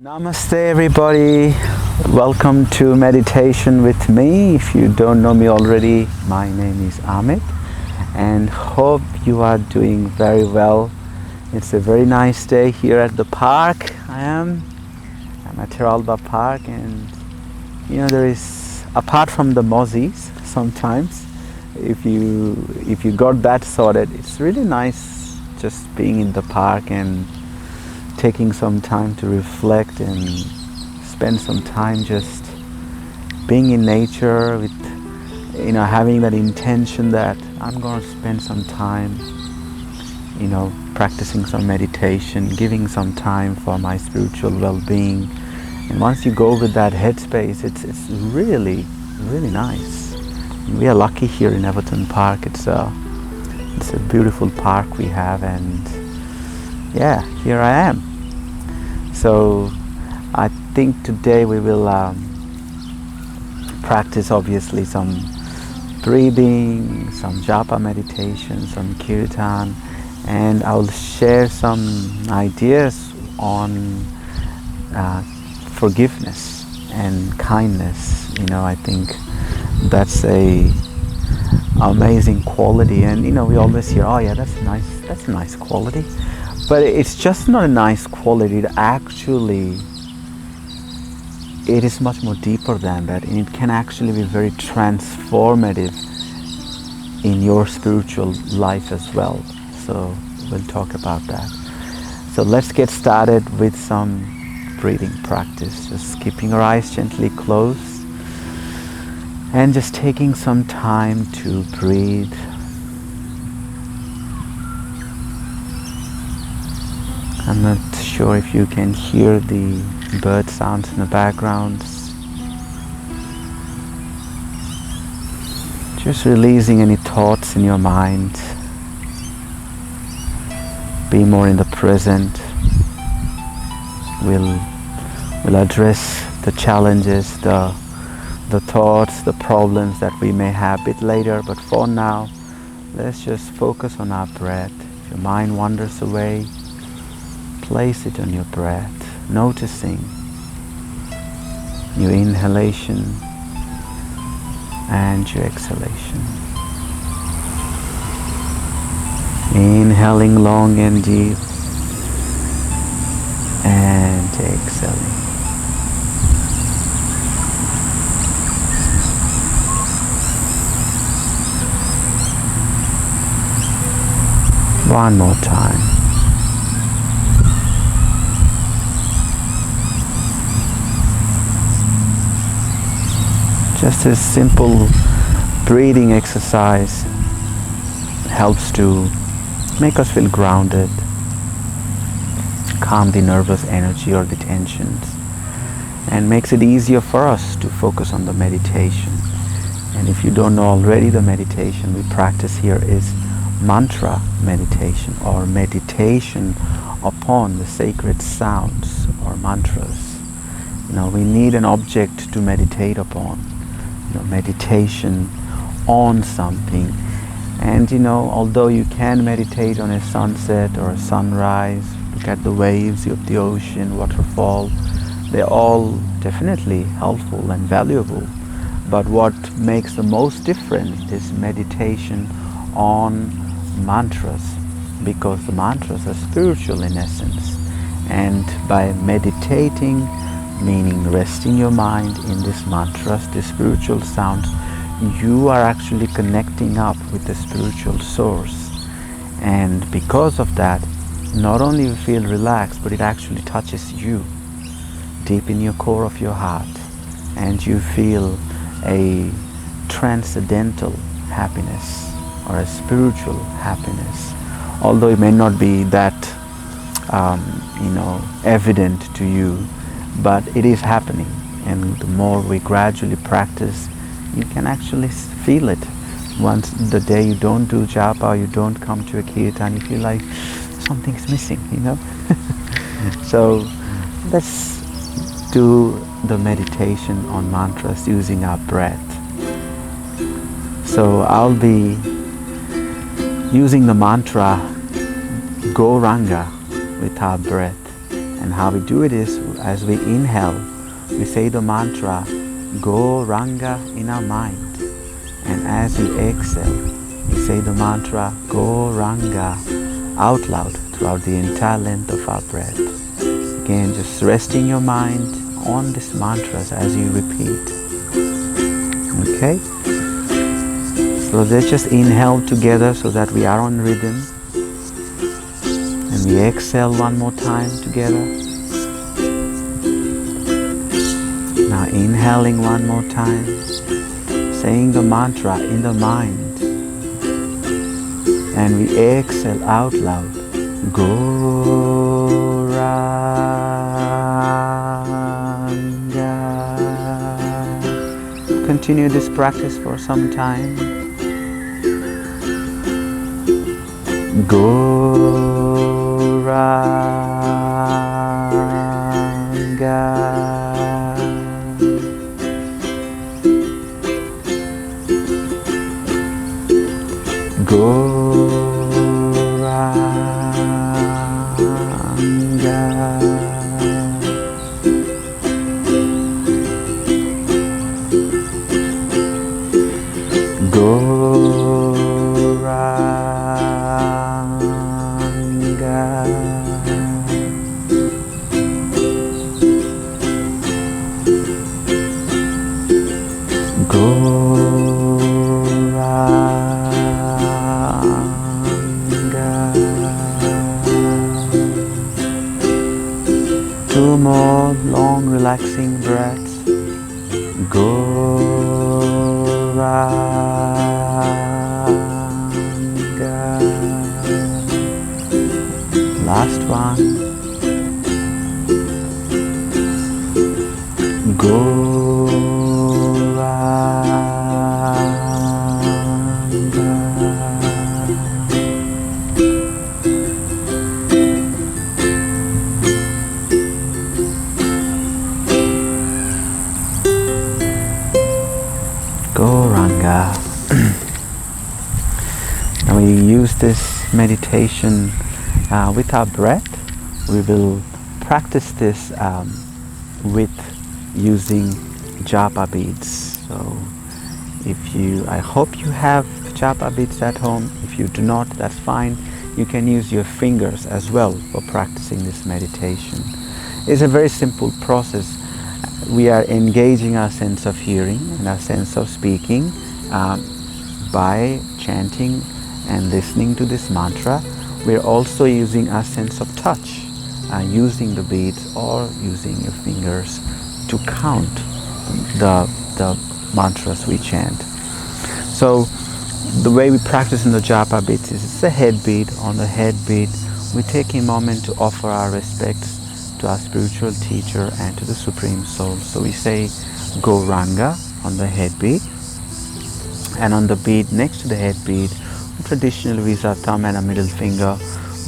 Namaste everybody, welcome to meditation with me. If you don't know me already, my name is Amit and hope you are doing very well. It's a very nice day here at the park. I'm at Teralba Park, and there is, apart from the mozzies, sometimes if you got that sorted, it's really nice just being in the park and taking some time to reflect and spend some time just being in nature with, having that intention that I'm going to spend some time, practicing some meditation, giving some time for my spiritual well-being. And once you go with that headspace, it's really, really nice. We are lucky here in Everton Park. It's a beautiful park we have, and yeah, here I am. So I think today we will practice obviously some breathing, some japa meditation, some kirtan, and I will share some ideas on forgiveness and kindness. I think that's a amazing quality, and we always hear, oh yeah, that's a nice quality. But it's just not a nice quality. It is much more deeper than that, and it can actually be very transformative in your spiritual life as well. So we'll talk about that. So let's get started with some breathing practice. Just keeping our eyes gently closed and just taking some time to breathe. I'm not sure if you can hear the bird sounds in the background. Just releasing any thoughts in your mind. Be more in the present. We'll address the challenges, the thoughts, the problems that we may have a bit later. But for now, let's just focus on our breath. If your mind wanders away, place it on your breath, noticing your inhalation and your exhalation. Inhaling long and deep and exhaling. One more time. Just a simple breathing exercise helps to make us feel grounded, calm the nervous energy or the tensions, and makes it easier for us to focus on the meditation. And if you don't know already, the meditation we practice here is mantra meditation, or meditation upon the sacred sounds or mantras. We need an object to meditate upon. Meditation on something. And although you can meditate on a sunset or a sunrise, look at the waves of the ocean, waterfall, they're all definitely helpful and valuable. But what makes the most difference is meditation on mantras, because the mantras are spiritual in essence. And by meditating, meaning resting your mind in these mantras, the spiritual sounds, you are actually connecting up with the spiritual source. And because of that, not only you feel relaxed, but it actually touches you deep in your core of your heart, and you feel a transcendental happiness or a spiritual happiness. Although it may not be that evident to you, but it is happening. And the more we gradually practice, you can actually feel it. Once the day you don't do japa, you don't come to a kirtan, you feel like something's missing, So let's do the meditation on mantras using our breath. So I'll be using the mantra Goranga with our breath. And how we do it is as we inhale, we say the mantra Go Ranga in our mind. And as we exhale, we say the mantra Go Ranga out loud throughout the entire length of our breath. Again, just resting your mind on these mantras as you repeat. Okay? So let's just inhale together so that we are on rhythm. And we exhale one more time together. Now inhaling one more time, saying the mantra in the mind. And we exhale out loud. Go Ranga. Continue this practice for some time. Go Ranga. Go Ranga. Go Ranga. Go Two more long relaxing breaths. Go Ranga. Last one. Go Ranga. Go Ranga. Now we use this meditation with our breath. We will practice this with using japa beads. So I hope you have japa beads at home. If you do not, that's fine. You can use your fingers as well for practicing this meditation. It's a very simple process. We are engaging our sense of hearing and our sense of speaking by chanting and listening to this mantra. We're also using our sense of touch, using the beads or using your fingers to count the mantras we chant. So the way we practice in the japa beads is it's a head bead. On the head bead, we take a moment to offer our respects to our spiritual teacher and to the Supreme Soul. So we say Go Ranga on the head bead, and on the bead next to the head bead, traditionally with our thumb and a middle finger,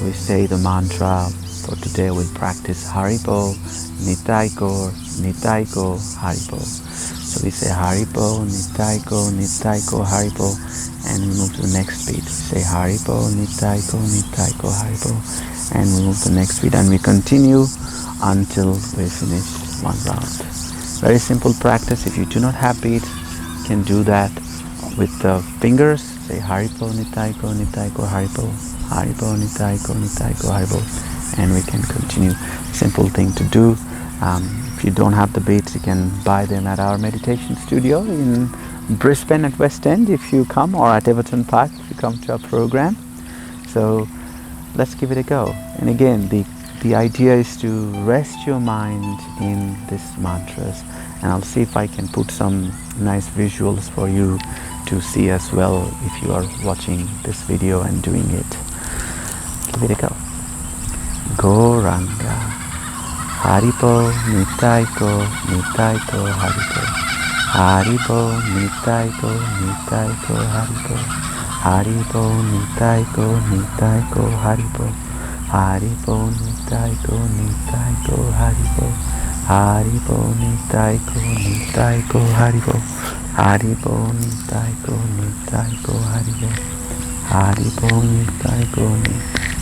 we say the mantra. For today we'll practice Haribo, Nitaiko, Nitaiko, Haribo. So we say Haribo, Nitaiko, Nitaiko, Haribo, and we move to the next beat. We say Haribo, Nitaiko, Nitaiko, Haribo, and we move to the next beat, and we continue until we finish one round. Very simple practice. If you do not have beads, you can do that with the fingers. Say Haribo, Nitaiko, Nitaiko, Haribo, Haribo, Nitaiko, Nitaiko, Haribo, and we can continue. Simple thing to do. If you don't have the beads, you can buy them at our meditation studio in Brisbane at West End if you come, or at Everton Park if you come to our program. So let's give it a go. And again, the idea is to rest your mind in these mantras, and I'll see if I can put some nice visuals for you to see as well if you are watching this video and doing it. Give it a go. Go Ranga. Haribo, Nitaiko, Nitaiko, Haribo. Haribo, Nitaiko, Nitaiko, Haribo. Haribo, Nitaiko, Nitaiko, Haribo. Haribo, Nitaiko, Nitaiko, Haribo. Haribo, Nitaiko, Nitaiko, Haribo. Haribo, Nitaiko, Nitaiko, Haribo. Haribo, Nitaiko, Nitaiko.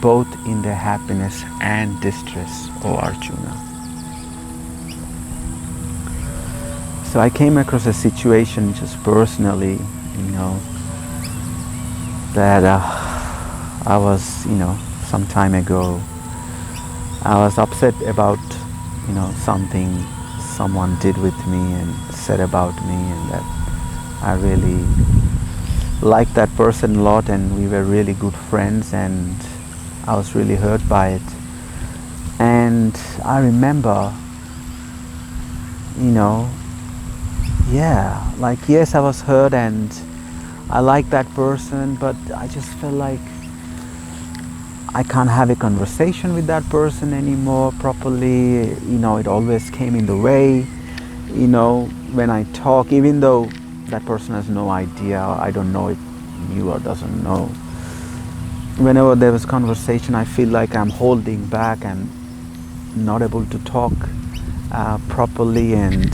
both in their happiness and distress, O Arjuna. So I came across a situation just personally, that I was, some time ago, I was upset about, something someone did with me and said about me, and that I really liked that person a lot, and we were really good friends, and I was really hurt by it. And I remember, yes, I was hurt and I liked that person, but I just felt like I can't have a conversation with that person anymore properly. It always came in the way, when I talk, even though that person has no idea, I don't know if knew or doesn't know. Whenever there was conversation, I feel like I'm holding back and not able to talk properly, and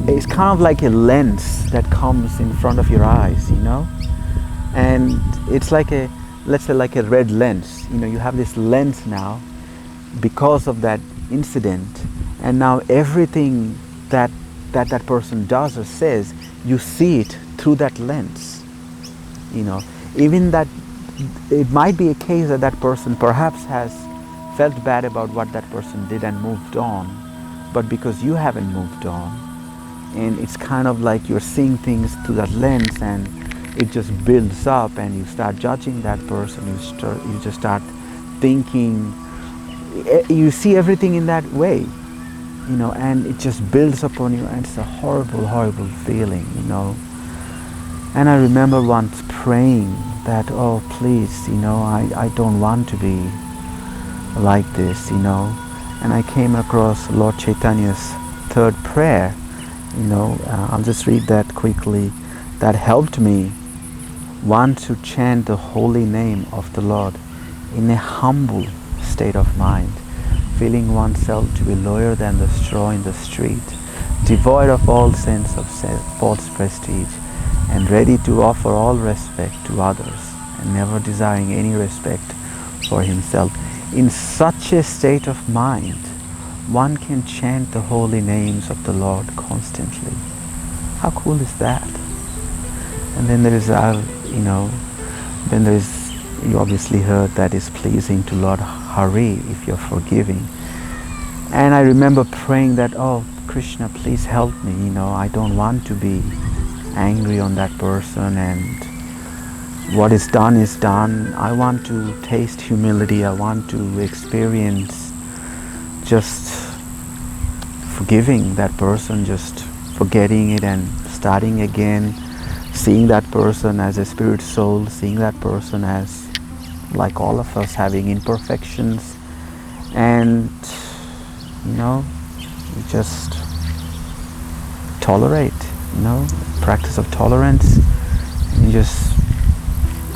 it's kind of like a lens that comes in front of your eyes, and it's like let's say like a red lens. You have this lens now because of that incident, and now everything that person does or says, you see it through that lens. Even that it might be a case that person perhaps has felt bad about what that person did and moved on, but because you haven't moved on, and it's kind of like you're seeing things through that lens, and it just builds up, and you start judging that person. You just start thinking, you see everything in that way, and it just builds upon you, and it's a horrible, horrible feeling, And I remember once praying that, oh please, I don't want to be like this, And I came across Lord Chaitanya's third prayer, I'll just read that quickly. That helped me want to chant the holy name of the Lord in a humble state of mind, feeling oneself to be lower than the straw in the street, devoid of all sense of false prestige, and ready to offer all respect to others, and never desiring any respect for himself. In such a state of mind, one can chant the holy names of the Lord constantly. How cool is that? And then there is, you obviously heard that is pleasing to Lord Hari if you're forgiving. And I remember praying that, oh Krishna, please help me, I don't want to be angry on that person, and what is done is done. I want to taste humility. I want to experience just forgiving that person, just forgetting it and starting again, seeing that person as a spirit soul, seeing that person as, like all of us, having imperfections, and you just tolerate, practice of tolerance, and you just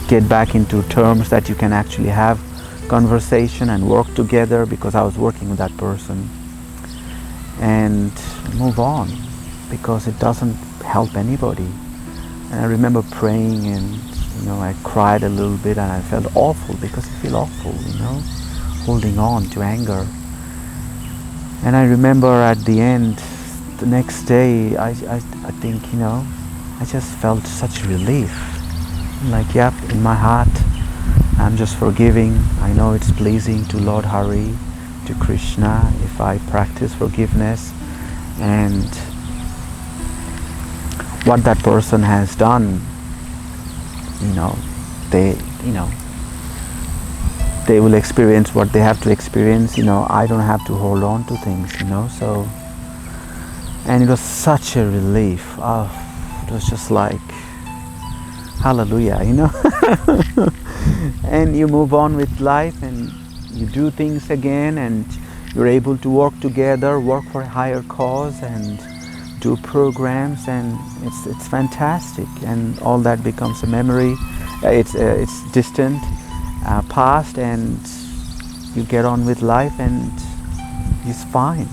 get back into terms that you can actually have conversation and work together, because I was working with that person, and move on, because it doesn't help anybody. And I remember praying, and I cried a little bit, and I felt awful, because I feel awful, holding on to anger. And I remember at the end, the next day, I think, I just felt such relief. Like, yep, in my heart, I'm just forgiving. I know it's pleasing to Lord Hari, to Krishna, if I practice forgiveness. And what that person has done, they will experience what they have to experience. I don't have to hold on to things, so. And it was such a relief. Oh, it was just like, hallelujah, And you move on with life, and you do things again, and you're able to work together, work for a higher cause, and do programs, and it's fantastic. And all that becomes a memory. It's distant, past, and you get on with life, and it's fine,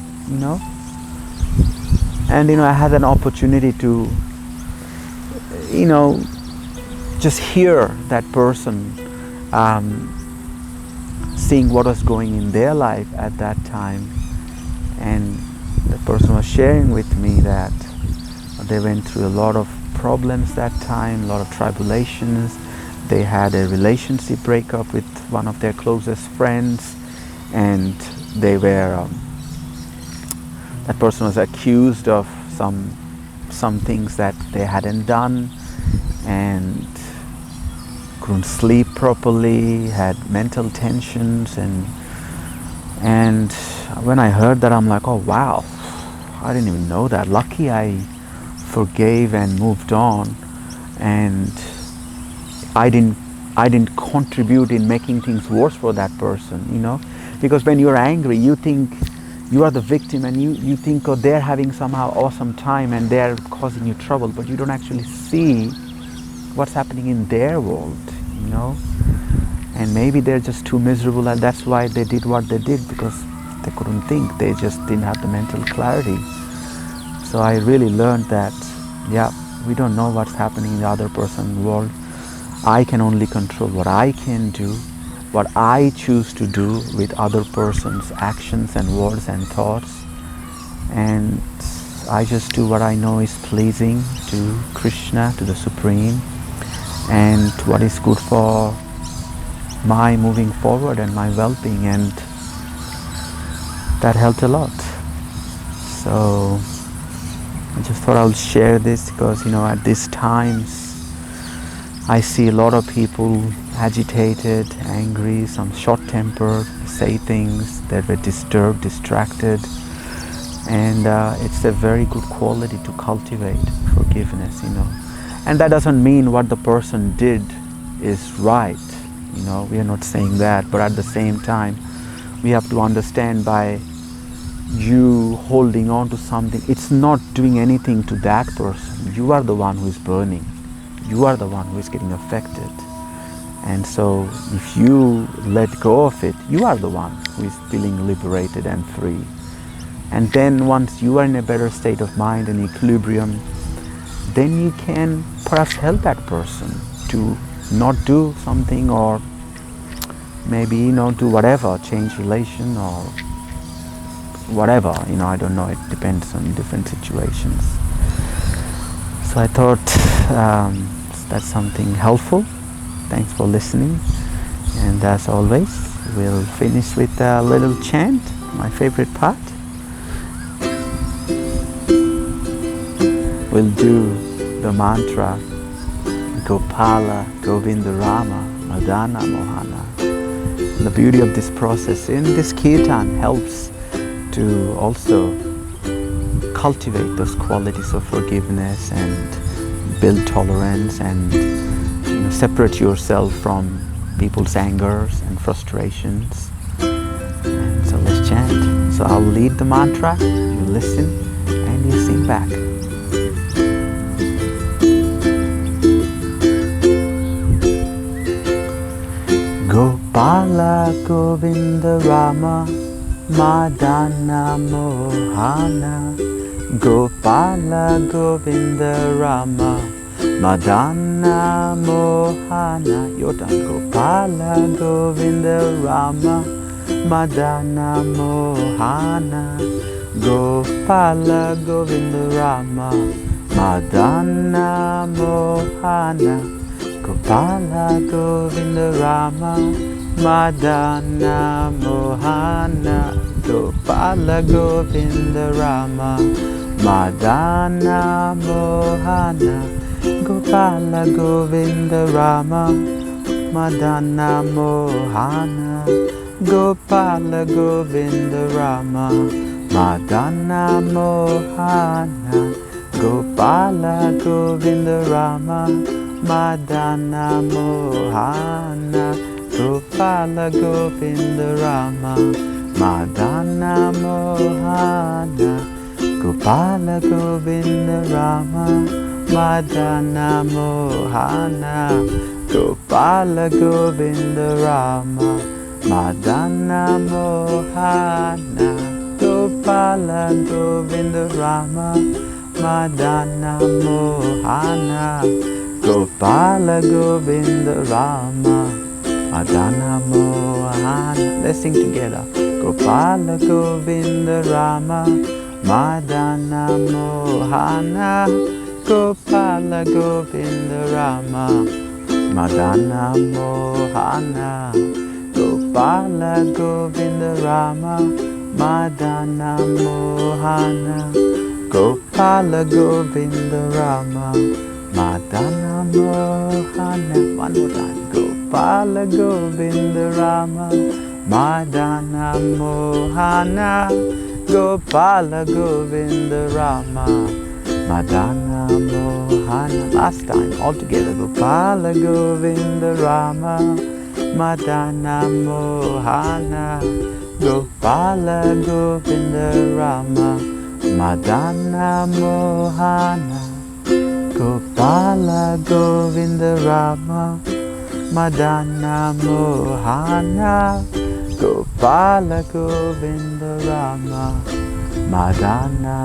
And I had an opportunity to, just hear that person seeing what was going in their life at that time. And the person was sharing with me that they went through a lot of problems that time, a lot of tribulations. They had a relationship breakup with one of their closest friends, and they were that person was accused of some things that they hadn't done, and couldn't sleep properly, had mental tensions, and when I heard that, I'm like, oh wow, I didn't even know that. Lucky I forgave and moved on, and I didn't contribute in making things worse for that person, you know, because when you're angry, you think you are the victim, and you think, oh, they're having somehow awesome time and they're causing you trouble, but you don't actually see what's happening in their world, you know. And maybe they're just too miserable, and that's why they did what they did, because they couldn't think. They just didn't have the mental clarity. So I really learned that, yeah, we don't know what's happening in the other person's world. I can only control what I can do, what I choose to do with other person's actions and words and thoughts. And I just do what I know is pleasing to Krishna, to the Supreme, and what is good for my moving forward and my well-being, and that helped a lot. So I just thought I would share this because, you know, at these times I see a lot of people agitated, angry, some short-tempered, say things that were disturbed, distracted, and it's a very good quality to cultivate, forgiveness, you know. And that doesn't mean what the person did is right, you know, we are not saying that, but at the same time we have to understand, by you holding on to something, it's not doing anything to that person. You are the one who is burning. You are the one who is getting affected. And so if you let go of it, you are the one who is feeling liberated and free. And then once you are in a better state of mind and equilibrium, then you can perhaps help that person to not do something, or maybe, you know, do whatever, change relation or whatever, you know, I don't know, it depends on different situations. So I thought that's something helpful. Thanks for listening, and as always, we'll finish with a little chant, my favorite part. We'll do the mantra Gopala Govinda Rama Madana Mohana. The beauty of this process in this kirtan helps to also cultivate those qualities of forgiveness and build tolerance, and, you know, separate yourself from people's angers and frustrations. And so let's chant. So I'll lead the mantra, you listen, and you sing back. Gopala Govinda Rama Madana Mohana. Gopala Govinda Rama Madana Mohana. Your turn. Gopala Govinda Rama Madana Mohana. Gopala Govinda Rama Madana Mohana. Gopala Govinda Rama Madana Mohana. Gopala Govinda Rama Madana Mohana. Gopala Govinda Rama Madana Mohana. Gopala Govinda Rama Madana Mohana. Gopala Govinda Rama Madana Mohana. Gopala Govinda Rama Madana Mohana. Gopala Govinda Rama Madana Mohana. Gopala Govinda Rama Madana Mohana. Gopala Govinda Rama Madana Mohana. Gopala Govinda Rama Madana Mohana. Let's sing together. Gopala Govinda Rama Madana Mohana. Gopala Govinda Rama Madana Mohana. Gopala Govinda Rama Madana Mohana. Gopala Govinda Rama Madana Mohana. One more time. Gopala Govinda Rama Madana Mohana. Gopala Govinda Rama Madana Mohana. Last time, all together. Gopala Govinda Rama Madana Mohana. Gopala Govinda Rama Madana Mohana. Gopala Govinda Rama Madana Mohana. Gopala Govinda Rama Madana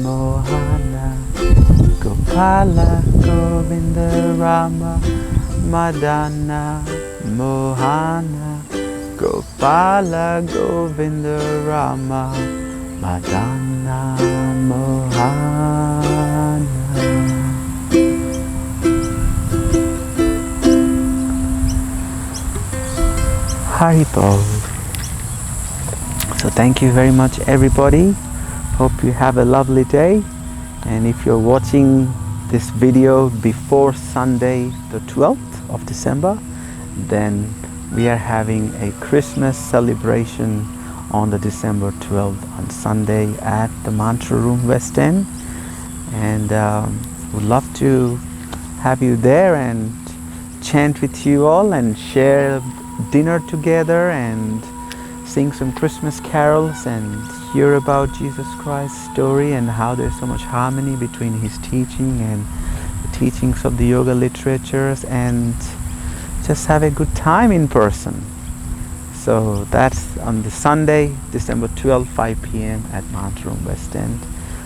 Mohana. Gopala Govinda Rama Madana Mohana. Gopala Govinda Rama Madana Mohana. Haribol. So thank you very much, everybody. Hope you have a lovely day. And if you're watching this video before Sunday the 12th of December, then we are having a Christmas celebration on the December 12th on Sunday at the Mantra Room West End. And would love to have you there and chant with you all and share dinner together and sing some Christmas carols and hear about Jesus Christ's story and how there's so much harmony between his teaching and the teachings of the yoga literatures, and just have a good time in person. So that's on the Sunday, December 12th, 5 p.m. at Mantra Room West End.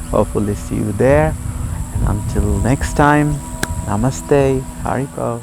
Hopefully see you there. And until next time, Namaste, Haribol.